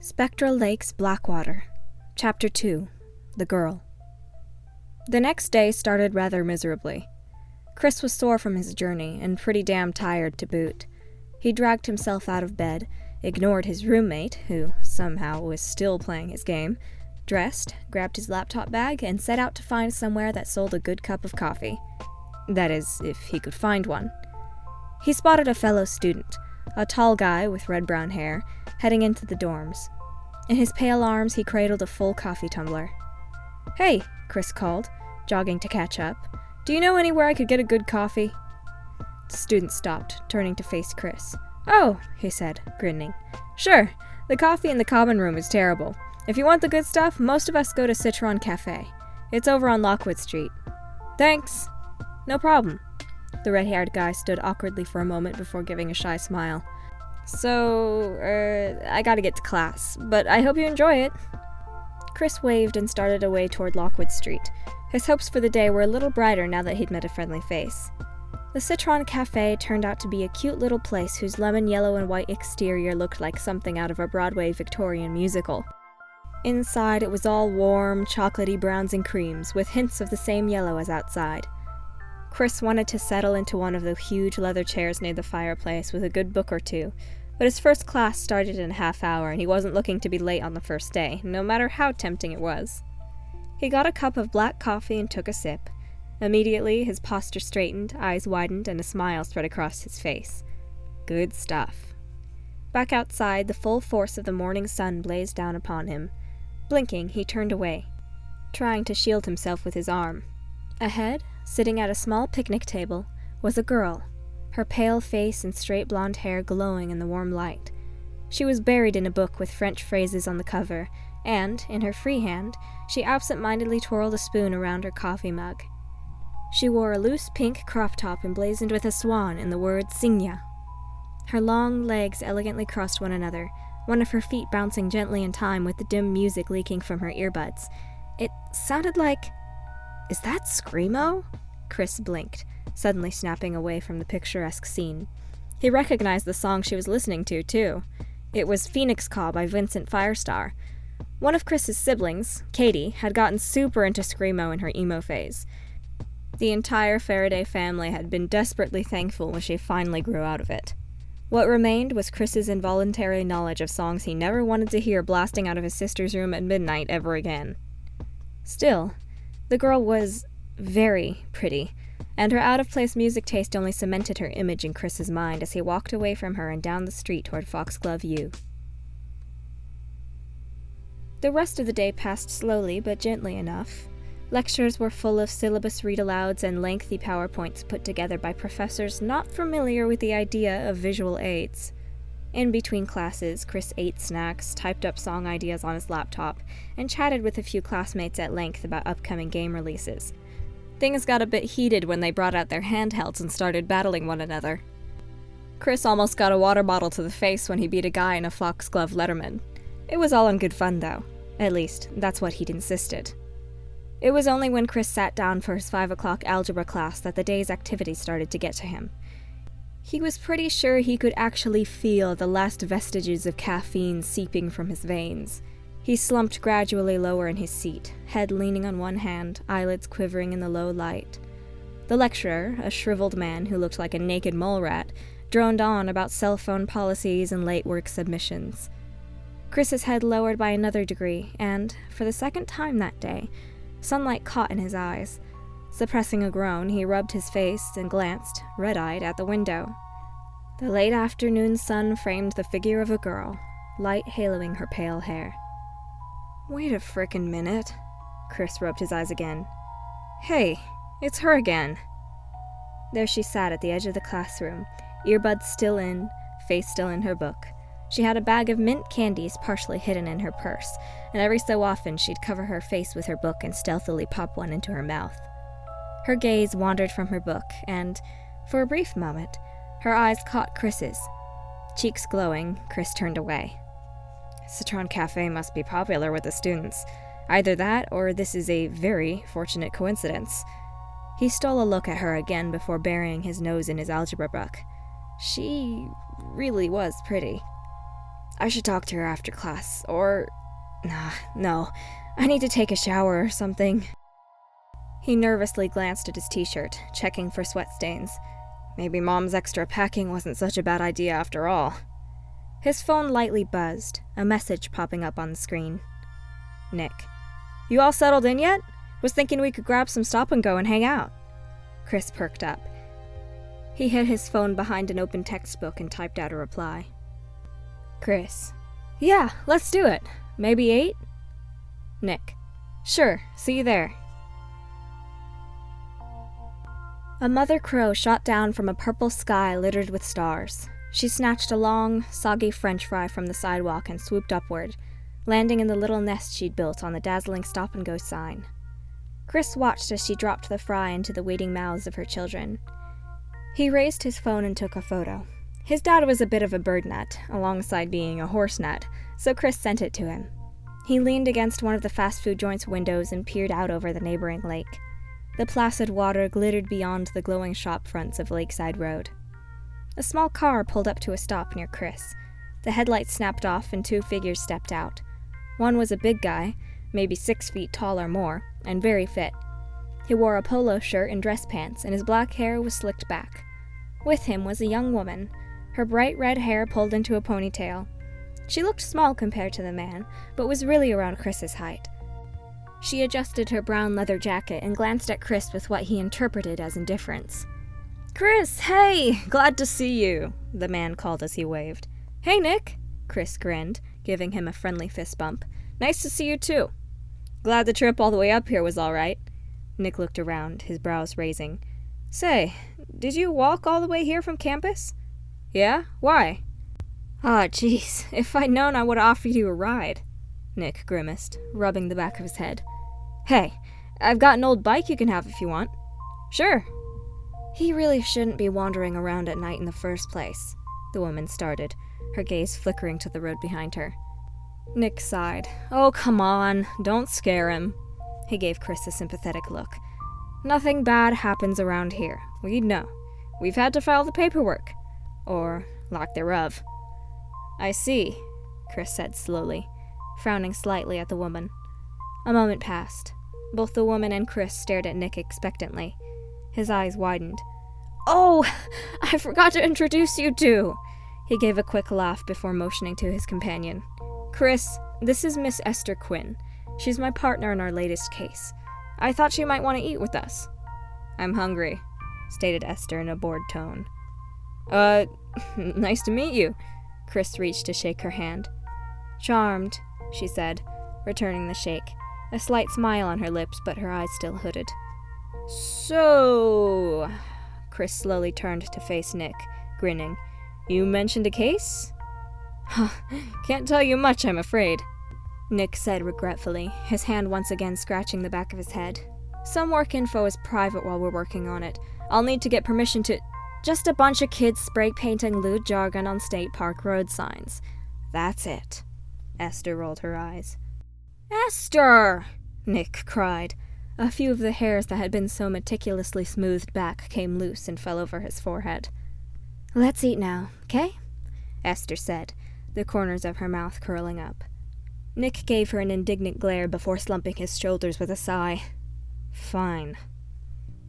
Spectral Lake's Blackwater. Chapter 2. The Girl. The next day started rather miserably. Chris was sore from his journey, and pretty damn tired to boot. He dragged himself out of bed, ignored his roommate, who somehow was still playing his game, dressed, grabbed his laptop bag, and set out to find somewhere that sold a good cup of coffee. That is, if he could find one. He spotted a fellow student, a tall guy with red-brown hair, heading into the dorms. In his pale arms, he cradled a full coffee tumbler. "Hey," Chris called, jogging to catch up. "Do you know anywhere I could get a good coffee?" The student stopped, turning to face Chris. "Oh," he said, grinning. "Sure. The coffee in the common room is terrible. If you want the good stuff, most of us go to Citron Cafe. It's over on Lockwood Street." "Thanks." "No problem." The red-haired guy stood awkwardly for a moment before giving a shy smile. I gotta get to class, but I hope you enjoy it." Chris waved and started away toward Lockwood Street. His hopes for the day were a little brighter now that he'd met a friendly face. The Citron Cafe turned out to be a cute little place whose lemon yellow and white exterior looked like something out of a Broadway Victorian musical. Inside, it was all warm, chocolatey browns and creams, with hints of the same yellow as outside. Chris wanted to settle into one of the huge leather chairs near the fireplace with a good book or two, but his first class started in a half hour and he wasn't looking to be late on the first day, no matter how tempting it was. He got a cup of black coffee and took a sip. Immediately, his posture straightened, eyes widened, and a smile spread across his face. Good stuff. Back outside, the full force of the morning sun blazed down upon him. Blinking, he turned away, trying to shield himself with his arm. Ahead, sitting at a small picnic table, was a girl, her pale face and straight blonde hair glowing in the warm light. She was buried in a book with French phrases on the cover, and, in her free hand, she absent-mindedly twirled a spoon around her coffee mug. She wore a loose pink crop top emblazoned with a swan and the word Signa. Her long legs elegantly crossed one another, one of her feet bouncing gently in time with the dim music leaking from her earbuds. It sounded like... "Is that Screamo?" Chris blinked, suddenly snapping away from the picturesque scene. He recognized the song she was listening to, too. It was Phoenix Call by Vincent Firestar. One of Chris's siblings, Katie, had gotten super into Screamo in her emo phase. The entire Faraday family had been desperately thankful when she finally grew out of it. What remained was Chris's involuntary knowledge of songs he never wanted to hear blasting out of his sister's room at midnight ever again. Still, the girl was very pretty, and her out-of-place music taste only cemented her image in Chris's mind as he walked away from her and down the street toward Foxglove U. The rest of the day passed slowly but gently enough. Lectures were full of syllabus read-alouds and lengthy PowerPoints put together by professors not familiar with the idea of visual aids. In between classes, Chris ate snacks, typed up song ideas on his laptop, and chatted with a few classmates at length about upcoming game releases. Things got a bit heated when they brought out their handhelds and started battling one another. Chris almost got a water bottle to the face when he beat a guy in a foxglove Letterman. It was all in good fun, though. At least, that's what he'd insisted. It was only when Chris sat down for his 5 o'clock algebra class that the day's activities started to get to him. He was pretty sure he could actually feel the last vestiges of caffeine seeping from his veins. He slumped gradually lower in his seat, head leaning on one hand, eyelids quivering in the low light. The lecturer, a shriveled man who looked like a naked mole rat, droned on about cell phone policies and late work submissions. Chris's head lowered by another degree, and, for the second time that day, sunlight caught in his eyes. Suppressing a groan, he rubbed his face and glanced, red-eyed, at the window. The late afternoon sun framed the figure of a girl, light haloing her pale hair. "Wait a frickin' minute." Chris rubbed his eyes again. "Hey, it's her again." There she sat at the edge of the classroom, earbuds still in, face still in her book. She had a bag of mint candies partially hidden in her purse, and every so often she'd cover her face with her book and stealthily pop one into her mouth. Her gaze wandered from her book, and, for a brief moment, her eyes caught Chris's. Cheeks glowing, Chris turned away. Citron Cafe must be popular with the students. Either that, or this is a very fortunate coincidence. He stole a look at her again before burying his nose in his algebra book. She really was pretty. I should talk to her after class, or... Nah, no. I need to take a shower or something. He nervously glanced at his t-shirt, checking for sweat stains. Maybe Mom's extra packing wasn't such a bad idea after all. His phone lightly buzzed, a message popping up on the screen. Nick. You all settled in yet? Was thinking we could grab some stop and go and hang out. Chris perked up. He hid his phone behind an open textbook and typed out a reply. Chris. Yeah, let's do it. Maybe 8? Nick. Sure, see you there. A mother crow shot down from a purple sky littered with stars. She snatched a long, soggy French fry from the sidewalk and swooped upward, landing in the little nest she'd built on the dazzling stop-and-go sign. Chris watched as she dropped the fry into the waiting mouths of her children. He raised his phone and took a photo. His dad was a bit of a bird nut, alongside being a horse nut, so Chris sent it to him. He leaned against one of the fast food joint's windows and peered out over the neighboring lake. The placid water glittered beyond the glowing shop fronts of Lakeside Road. A small car pulled up to a stop near Chris. The headlights snapped off and 2 figures stepped out. One was a big guy, maybe 6 feet tall or more, and very fit. He wore a polo shirt and dress pants, and his black hair was slicked back. With him was a young woman, her bright red hair pulled into a ponytail. She looked small compared to the man, but was really around Chris's height. She adjusted her brown leather jacket and glanced at Chris with what he interpreted as indifference. "Chris, hey! Glad to see you," the man called as he waved. "Hey, Nick," Chris grinned, giving him a friendly fist bump. "Nice to see you, too." "Glad the trip all the way up here was all right." Nick looked around, his brows raising. "Say, did you walk all the way here from campus?" "Yeah? Why?" "Aw, jeez, if I'd known I would have offered you a ride," Nick grimaced, rubbing the back of his head. "Hey, I've got an old bike you can have if you want." "Sure." "He really shouldn't be wandering around at night in the first place," the woman started, her gaze flickering to the road behind her. Nick sighed. "Oh, come on, don't scare him." He gave Chris a sympathetic look. "Nothing bad happens around here. We'd know. We've had to file the paperwork. Or lack thereof." "I see," Chris said slowly, frowning slightly at the woman. A moment passed. Both the woman and Chris stared at Nick expectantly. His eyes widened. "Oh, I forgot to introduce you to." He gave a quick laugh before motioning to his companion. "Chris, this is Miss Esther Quinn. She's my partner in our latest case. I thought she might want to eat with us." "I'm hungry," stated Esther in a bored tone. Nice to meet you." Chris reached to shake her hand. "Charmed," she said, returning the shake, a slight smile on her lips, but her eyes still hooded. "So," Chris slowly turned to face Nick, grinning. "You mentioned a case?" "Can't tell you much, I'm afraid," Nick said regretfully, his hand once again scratching the back of his head. "Some work info is private while we're working on it. I'll need to get permission to— Just a bunch of kids spray painting lewd jargon on state park road signs. That's it." Esther rolled her eyes. "Esther!" Nick cried. A few of the hairs that had been so meticulously smoothed back came loose and fell over his forehead. "Let's eat now, okay?" Esther said, the corners of her mouth curling up. Nick gave her an indignant glare before slumping his shoulders with a sigh. "Fine."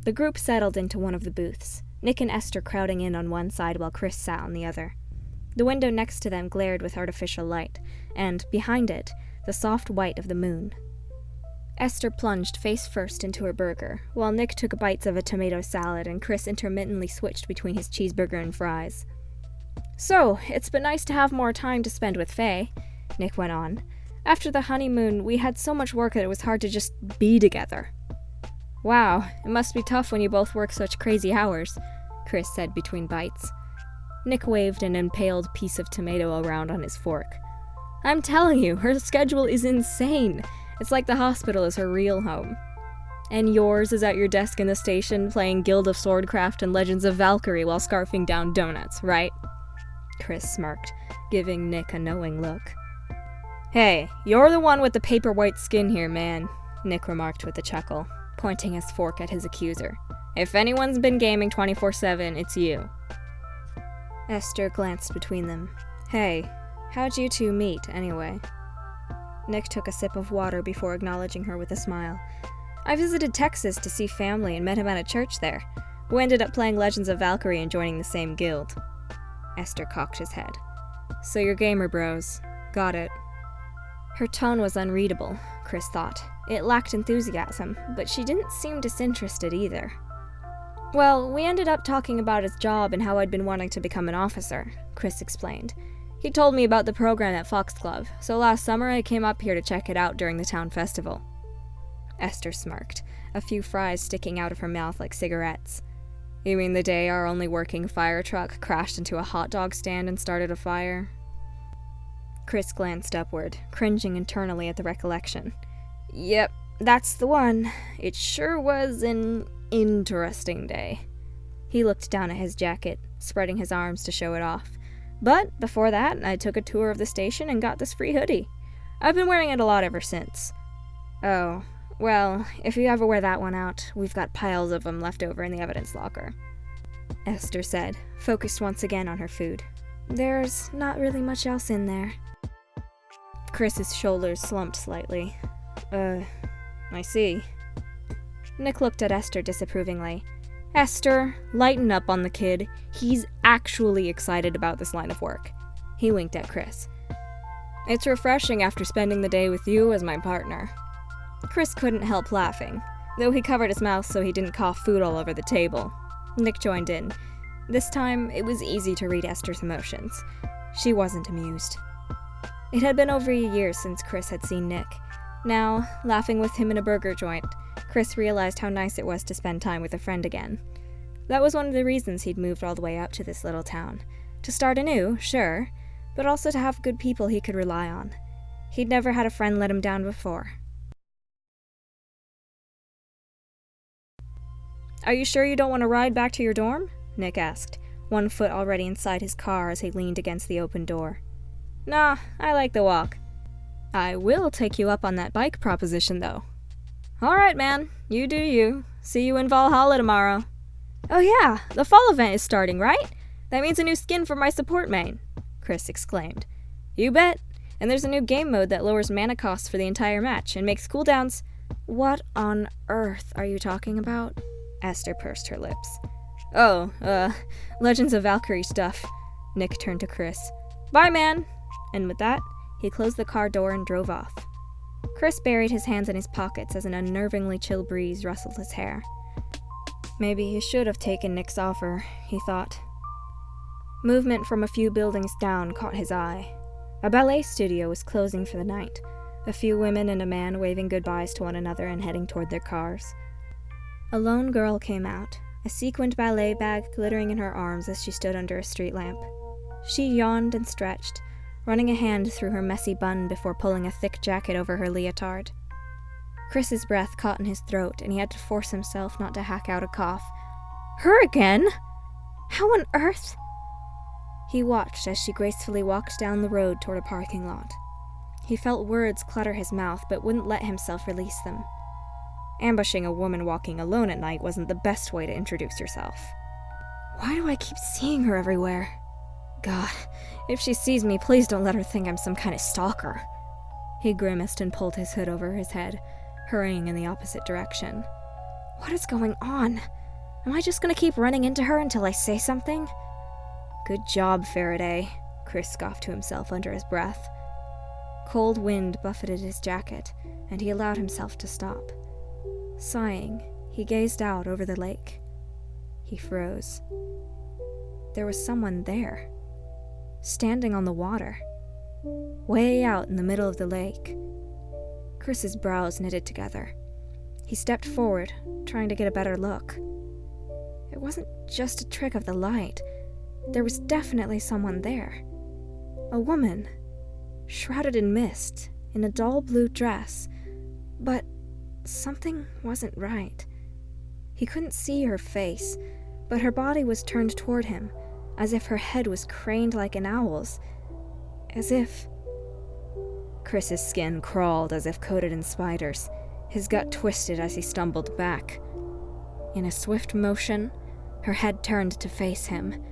The group settled into one of the booths, Nick and Esther crowding in on one side while Chris sat on the other. The window next to them glared with artificial light, and, behind it, the soft white of the moon. Esther plunged face first into her burger, while Nick took bites of a tomato salad and Chris intermittently switched between his cheeseburger and fries. "So, it's been nice to have more time to spend with Faye," Nick went on. "After the honeymoon, we had so much work that it was hard to just be together." "Wow, it must be tough when you both work such crazy hours," Chris said between bites. Nick waved an impaled piece of tomato around on his fork. "I'm telling you, her schedule is insane. It's like the hospital is her real home." "And yours is at your desk in the station playing Guild of Swordcraft and Legends of Valkyrie while scarfing down donuts, right?" Chris smirked, giving Nick a knowing look. "Hey, you're the one with the paper white skin here, man," Nick remarked with a chuckle, pointing his fork at his accuser. "If anyone's been gaming 24/7, it's you." Esther glanced between them. "Hey, How'd you two meet, anyway? Nick took a sip of water before acknowledging her with a smile. I visited Texas to see family and met him at a church there. We ended up playing Legends of Valkyrie and joining the same guild. Esther cocked his head. So you're gamer bros. Got it. Her tone was unreadable, Chris thought. It lacked enthusiasm, but she didn't seem disinterested either. Well, we ended up talking about his job and how I'd been wanting to become an officer, Chris explained. He told me about the program at Foxglove, so last summer I came up here to check it out during the town festival. Esther smirked, a few fries sticking out of her mouth like cigarettes. You mean the day our only working fire truck crashed into a hot dog stand and started a fire? Chris glanced upward, cringing internally at the recollection. Yep, that's the one. It sure was an interesting day. He looked down at his jacket, spreading his arms to show it off. But before that, I took a tour of the station and got this free hoodie. I've been wearing it a lot ever since. Oh, well, if you ever wear that one out, we've got piles of them left over in the evidence locker. Esther said, focused once again on her food. There's not really much else in there. Chris's shoulders slumped slightly. I see. Nick looked at Esther disapprovingly. Esther, lighten up on the kid. He's actually excited about this line of work. He winked at Chris. It's refreshing after spending the day with you as my partner. Chris couldn't help laughing, though he covered his mouth so he didn't cough food all over the table. Nick joined in. This time, it was easy to read Esther's emotions. She wasn't amused. It had been over a year since Chris had seen Nick. Now, laughing with him in a burger joint, Chris realized how nice it was to spend time with a friend again. That was one of the reasons he'd moved all the way up to this little town. To start anew, sure, but also to have good people he could rely on. He'd never had a friend let him down before. Are you sure you don't want to ride back to your dorm? Nick asked, one foot already inside his car as he leaned against the open door. Nah, I like the walk. I will take you up on that bike proposition, though. Alright, man. You do you. See you in Valhalla tomorrow. Oh yeah, the fall event is starting, right? That means a new skin for my support main, Chris exclaimed. You bet. And there's a new game mode that lowers mana costs for the entire match and makes cooldowns. What on earth are you talking about? Esther pursed her lips. Oh, Legends of Valkyrie stuff. Nick turned to Chris. Bye, man. And with that, he closed the car door and drove off. Chris buried his hands in his pockets as an unnervingly chill breeze rustled his hair. Maybe he should have taken Nick's offer, he thought. Movement from a few buildings down caught his eye. A ballet studio was closing for the night, a few women and a man waving goodbyes to one another and heading toward their cars. A lone girl came out, a sequined ballet bag glittering in her arms as she stood under a street lamp. She yawned and stretched, running a hand through her messy bun before pulling a thick jacket over her leotard. Chris's breath caught in his throat, and he had to force himself not to hack out a cough. Her again? How on earth? He watched as she gracefully walked down the road toward a parking lot. He felt words clutter his mouth, but wouldn't let himself release them. Ambushing a woman walking alone at night wasn't the best way to introduce yourself. Why do I keep seeing her everywhere? God, if she sees me, please don't let her think I'm some kind of stalker. He grimaced and pulled his hood over his head, hurrying in the opposite direction. What is going on? Am I just gonna keep running into her until I say something? Good job, Faraday, Chris scoffed to himself under his breath. Cold wind buffeted his jacket, and he allowed himself to stop. Sighing, he gazed out over the lake. He froze. There was someone there, standing on the water, way out in the middle of the lake. Chris's brows knitted together. He stepped forward, trying to get a better look. It wasn't just a trick of the light. There was definitely someone there. A woman, shrouded in mist, in a dull blue dress. But something wasn't right. He couldn't see her face, but her body was turned toward him, as if her head was craned like an owl's. As if... Chris's skin crawled as if coated in spiders. His gut twisted as he stumbled back. In a swift motion, her head turned to face him.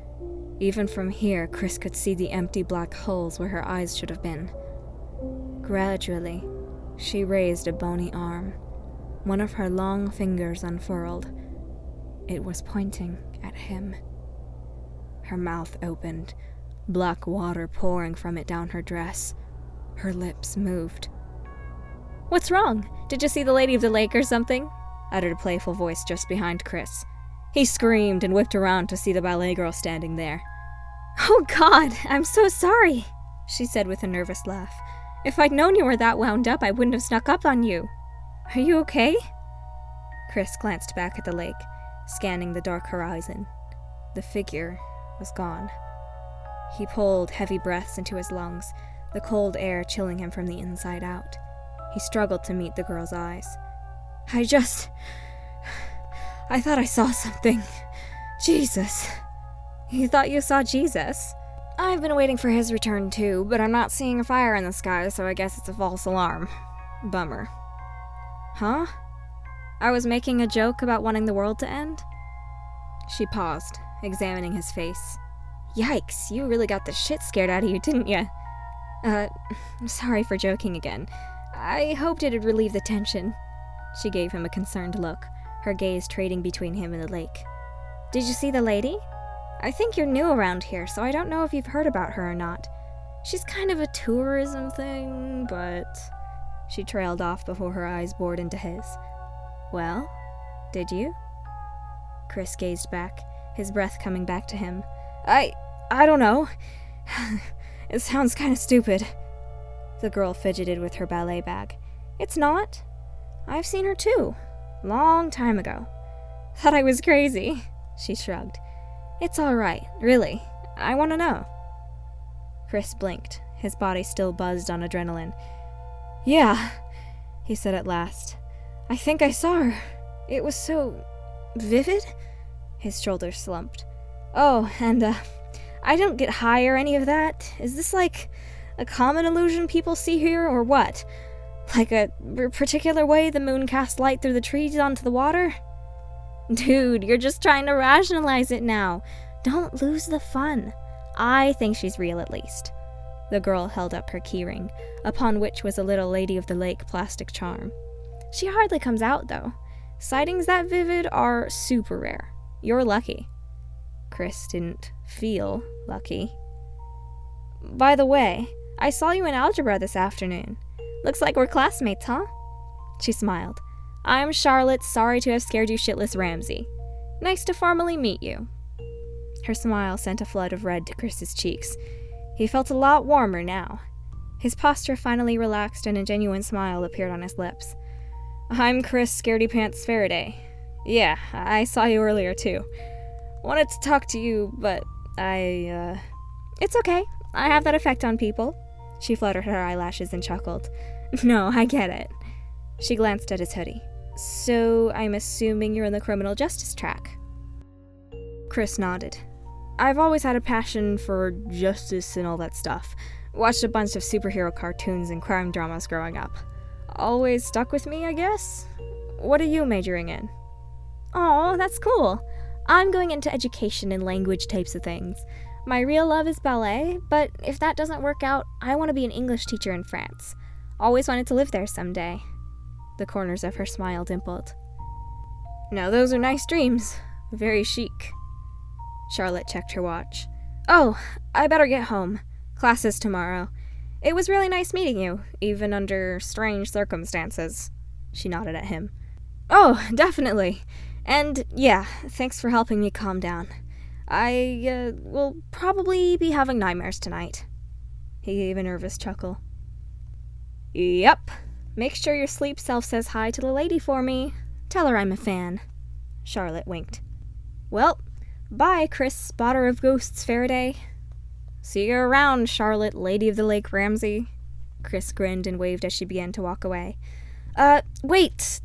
Even from here, Chris could see the empty black holes where her eyes should have been. Gradually, she raised a bony arm. One of her long fingers unfurled. It was pointing at him. Her mouth opened, black water pouring from it down her dress. Her lips moved. "What's wrong? Did you see the Lady of the Lake or something?" uttered a playful voice just behind Chris. He screamed and whipped around to see the ballet girl standing there. "Oh God, I'm so sorry," she said with a nervous laugh. "If I'd known you were that wound up, I wouldn't have snuck up on you. Are you okay?" Chris glanced back at the lake, scanning the dark horizon. The figure was gone. He pulled heavy breaths into his lungs, the cold air chilling him from the inside out. He struggled to meet the girl's eyes. I thought I saw something. Jesus." "You thought you saw Jesus?" "I've been waiting for his return too, but I'm not seeing a fire in the sky, so I guess it's a false alarm. Bummer." "Huh? I was making a joke about wanting the world to end?" She paused, examining his face. "Yikes, you really got the shit scared out of you, didn't ya?" Sorry for joking again. I hoped it'd relieve the tension." She gave him a concerned look, her gaze trading between him and the lake. "Did you see the lady? I think you're new around here, so I don't know if you've heard about her or not. She's kind of a tourism thing, but..." She trailed off before her eyes bored into his. "Well, did you?" Chris gazed back, his breath coming back to him. I don't know. It sounds kind of stupid." The girl fidgeted with her ballet bag. "It's not. I've seen her too. Long time ago. Thought I was crazy." She shrugged. "It's all right, really. I want to know." Chris blinked, his body still buzzed on adrenaline. "Yeah," he said at last. "I think I saw her. It was so... vivid?" His shoulders slumped. "Oh, and, I don't get high or any of that. Is this like a common illusion people see here, or what? Like a particular way the moon casts light through the trees onto the water?" "Dude, you're just trying to rationalize it now. Don't lose the fun. I think she's real at least." The girl held up her keyring, upon which was a little Lady of the Lake plastic charm. "She hardly comes out, though. Sightings that vivid are super rare. You're lucky." Chris didn't feel lucky. "By the way, I saw you in algebra this afternoon. Looks like we're classmates, huh?" She smiled. "I'm Charlotte, sorry to have scared you shitless, Ramsey. Nice to formally meet you." Her smile sent a flood of red to Chris's cheeks. He felt a lot warmer now. His posture finally relaxed and a genuine smile appeared on his lips. "I'm Chris Scaredy Pants Faraday. Yeah, I saw you earlier too. Wanted to talk to you, but It's okay. I have that effect on people." She fluttered her eyelashes and chuckled. "No, I get it." She glanced at his hoodie. "So, I'm assuming you're in the criminal justice track?" Chris nodded. "I've always had a passion for justice and all that stuff. Watched a bunch of superhero cartoons and crime dramas growing up. Always stuck with me, I guess. What are you majoring in?" "Aw, that's cool. I'm going into education and language types of things. My real love is ballet, but if that doesn't work out, I want to be an English teacher in France. Always wanted to live there someday." The corners of her smile dimpled. "Now those are nice dreams. Very chic." Charlotte checked her watch. "Oh, I better get home. Class is tomorrow. It was really nice meeting you, even under strange circumstances." She nodded at him. "Oh, definitely. And, yeah, thanks for helping me calm down. I will probably be having nightmares tonight." He gave a nervous chuckle. "Yep. Make sure your sleep self says hi to the lady for me. Tell her I'm a fan." Charlotte winked. "Well, bye, Chris, spotter of ghosts Faraday." "See you around, Charlotte, Lady of the Lake Ramsey." Chris grinned and waved as she began to walk away. Wait.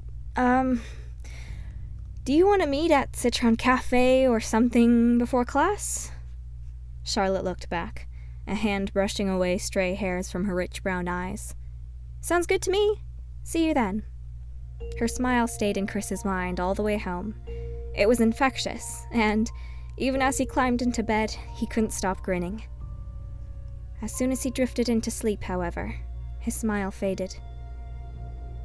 Do you want to meet at Citron Cafe or something before class?" Charlotte looked back, a hand brushing away stray hairs from her rich brown eyes. "Sounds good to me. See you then." Her smile stayed in Chris's mind all the way home. It was infectious, and, Even as he climbed into bed, he couldn't stop grinning. As soon as he drifted into sleep, however, his smile faded.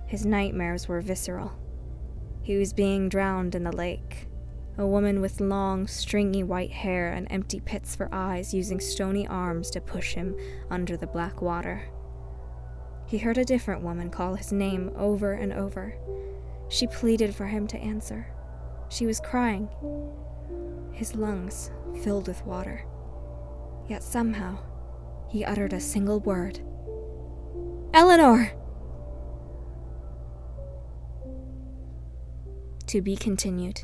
His nightmares were visceral. He was being drowned in the lake. A woman with long, stringy white hair and empty pits for eyes using stony arms to push him under the black water. He heard a different woman call his name over and over. She pleaded for him to answer. She was crying. His lungs filled with water. Yet somehow, he uttered a single word. "Eleanor!" To be continued.